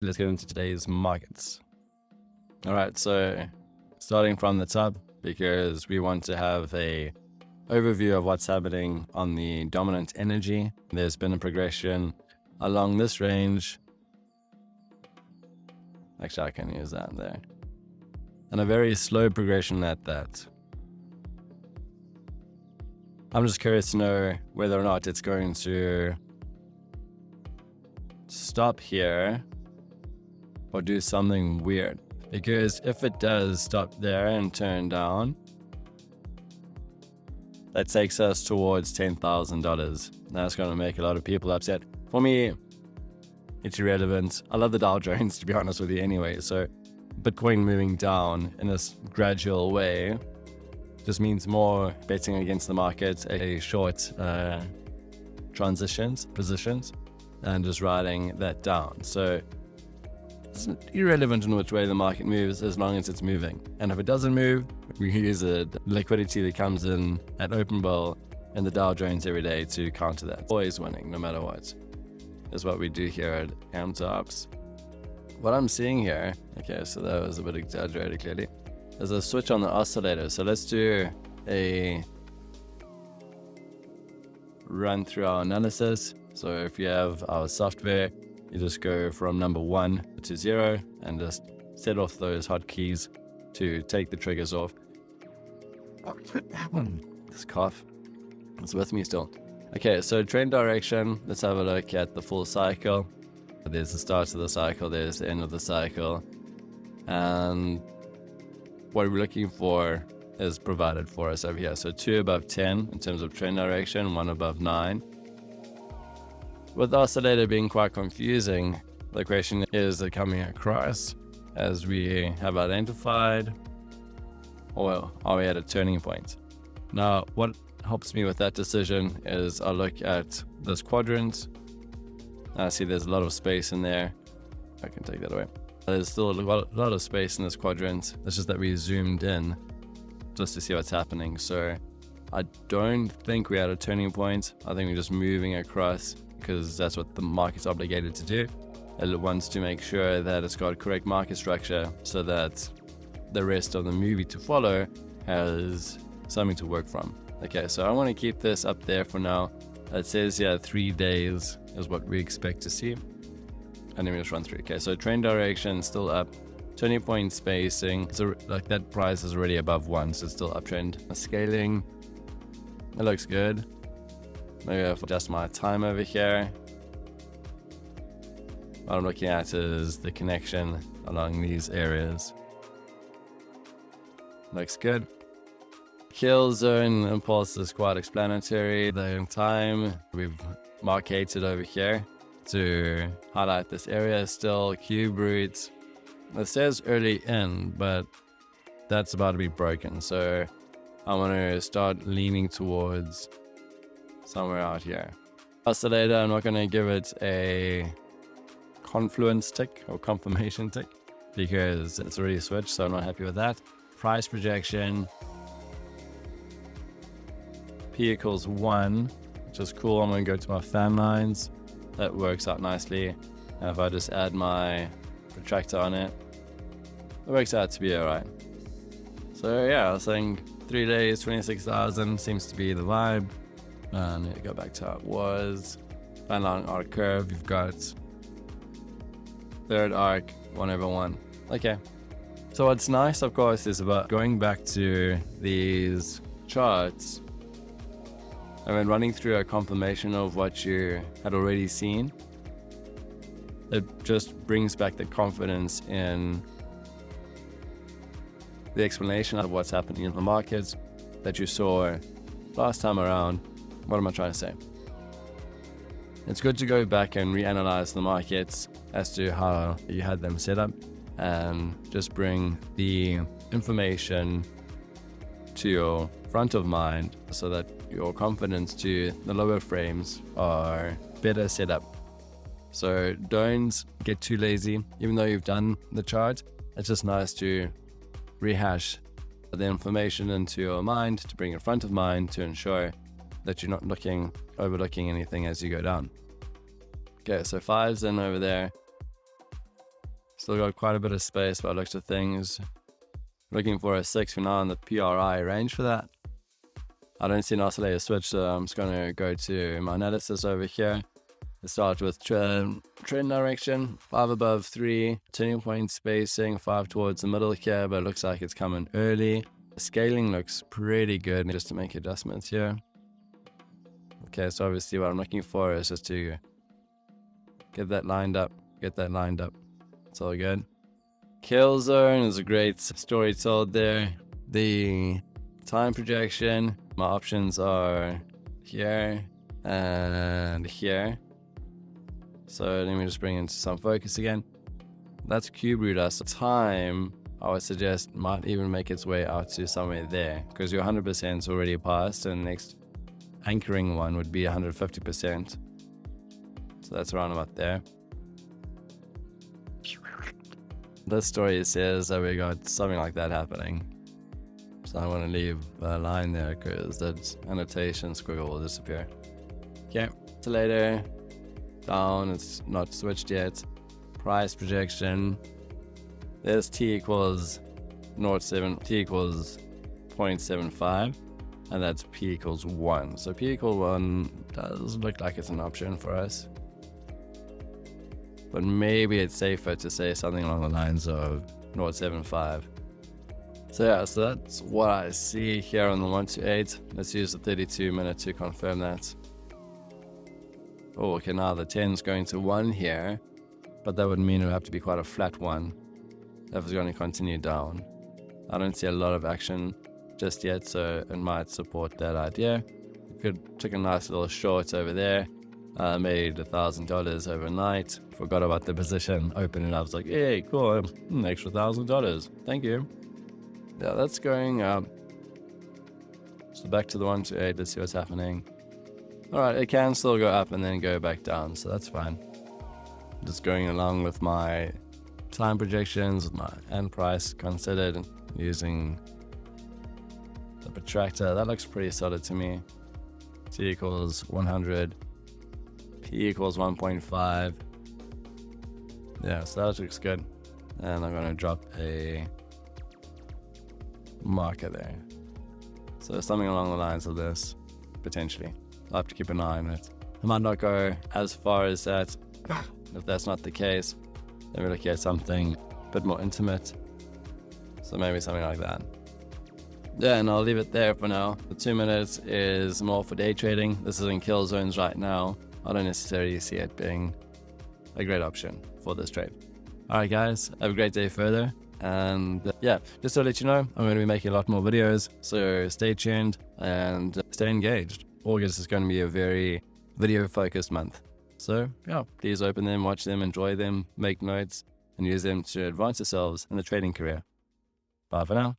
Let's get into today's markets. All right, so starting from the top, because we want to have a overview of what's happening on the dominant energy. There's been a progression along this range. Actually, I can use that there. And a very slow progression at that. I'm just curious to know whether or not it's going to stop here or do something weird. Because if it does stop there and turn down, that takes us towards $10,000. That's going to make a lot of people upset. For me, it's irrelevant. I love the Dow Jones, to be honest with you anyway. So Bitcoin moving down in this gradual way just means more betting against the market, a short positions, and just riding that down. So it's irrelevant in which way the market moves as long as it's moving. And if it doesn't move, we use the liquidity that comes in at open ball and the Dow Jones every day to counter that. Always winning, no matter what. Is what we do here at MTOPS. What I'm seeing here, okay, so that was a bit exaggerated clearly. There's a switch on the oscillator. So let's do a run through our analysis. So if you have our software, you just go from number 1 to 0 and just set off those hotkeys to take the triggers off. This cough is with me still. Okay, so trend direction. Let's have a look at the full cycle. There's the start of the cycle, there's the end of the cycle. And what we're looking for is provided for us over here. So 2 above 10 in terms of trend direction, 1 above 9. With the oscillator being quite confusing, the question is it coming across as we have identified, or are we at a turning point? Now, what helps me with that decision is I look at this quadrant. I see there's a lot of space in there. I can take that away. There's still a lot of space in this quadrant. It's just that we zoomed in just to see what's happening. So I don't think we're at a turning point. I think we're just moving across because that's what the market's obligated to do. It wants to make sure that it's got correct market structure so that the rest of the movie to follow has something to work from. Okay, so I want to keep this up there for now. It says here 3 days is what we expect to see. And then we just run through. Okay, so trend direction still up. Turning point spacing, so like that price is already above 1, so it's still uptrend. Scaling, it looks good. Maybe I'll adjust my time over here. What I'm looking at is the connection along these areas. Looks good. Kill zone impulse is quite explanatory. The time we've marketed over here to highlight this area still. Cube roots. It says early in, but that's about to be broken. So I want to start leaning towards somewhere out here. Oscillator, I'm not going to give it a confluence tick or confirmation tick because it's already switched, so I'm not happy with that. Price projection. P equals 1, which is cool. I'm going to go to my fan lines. That works out nicely. And if I just add my protractor on it, it works out to be alright. So yeah, I was saying 3 days, 26,000 seems to be the vibe. And I need to go back to how it was. Fan line arc curve, you've got third arc, 1 over 1. Okay. So what's nice, of course, is about going back to these charts and then running through a confirmation of what you had already seen. It just brings back the confidence in the explanation of what's happening in the markets that you saw last time around. What am I trying to say? It's good to go back and reanalyze the markets as to how you had them set up and just bring the information to your front of mind so that your confidence to the lower frames are better set up. So don't get too lazy. Even though you've done the chart, it's just nice to rehash the information into your mind, to bring it front of mind to ensure that you're not overlooking anything as you go down. Okay, so 5's in over there. Still got quite a bit of space by the looks of things. Looking for a 6 for now in the PRI range for that. I don't see an oscillator switch, so I'm just going to go to my analysis over here. Let's start with trend direction, 5 above 3, turning point spacing, 5 towards the middle here, but it looks like it's coming early. The scaling looks pretty good, just to make adjustments here. Okay, so obviously what I'm looking for is just to get that lined up, It's all good. Kill zone is a great story told there. The time projection, my options are here and here. So let me just bring into some focus again. That's cube root us. Time, I would suggest, might even make its way out to somewhere there, because your 100% is already passed, and the next anchoring one would be 150%. So that's around about there. This story says that we got something like that happening. So I want to leave a line there because that annotation squiggle will disappear. Okay, so later, down, it's not switched yet. Price projection. There's T equals 0.7, T equals 0.75, and that's P equals 1. So P equals 1 does look like it's an option for us. But maybe it's safer to say something along the lines of 0.75. So yeah, so that's what I see here on the 128. Let's use the 32 minute to confirm that. Oh, okay, now the 10 is going to 1 here, but that would mean it would have to be quite a flat 1 if it's going to continue down. I don't see a lot of action just yet, so it might support that idea. We could take a nice little short over there. Made $1,000 overnight. Forgot about the position. Opened it up. I was like, hey, cool, an extra $1,000. Thank you. Yeah, that's going up. So back to the 128. Let's see what's happening. All right, it can still go up and then go back down, so that's fine. Just going along with my time projections, with my end price considered, using the protractor. That looks pretty solid to me. T equals 100. P equals 1.5. Yeah, so that looks good. And I'm going to drop a marker there. So something along the lines of this, potentially. I'll have to keep an eye on it. I might not go as far as that. If that's not the case, then we look at something a bit more intimate. So maybe something like that. Yeah, and I'll leave it there for now. The 2 minutes is more for day trading. This is in kill zones right now. I don't necessarily see it being a great option for this trade. Alright guys, have a great day further. And yeah, just to let you know, I'm going to be making a lot more videos. So stay tuned and stay engaged. August is going to be a very video focused month. So yeah, please open them, watch them, enjoy them, make notes, and use them to advance yourselves in the trading career. Bye for now.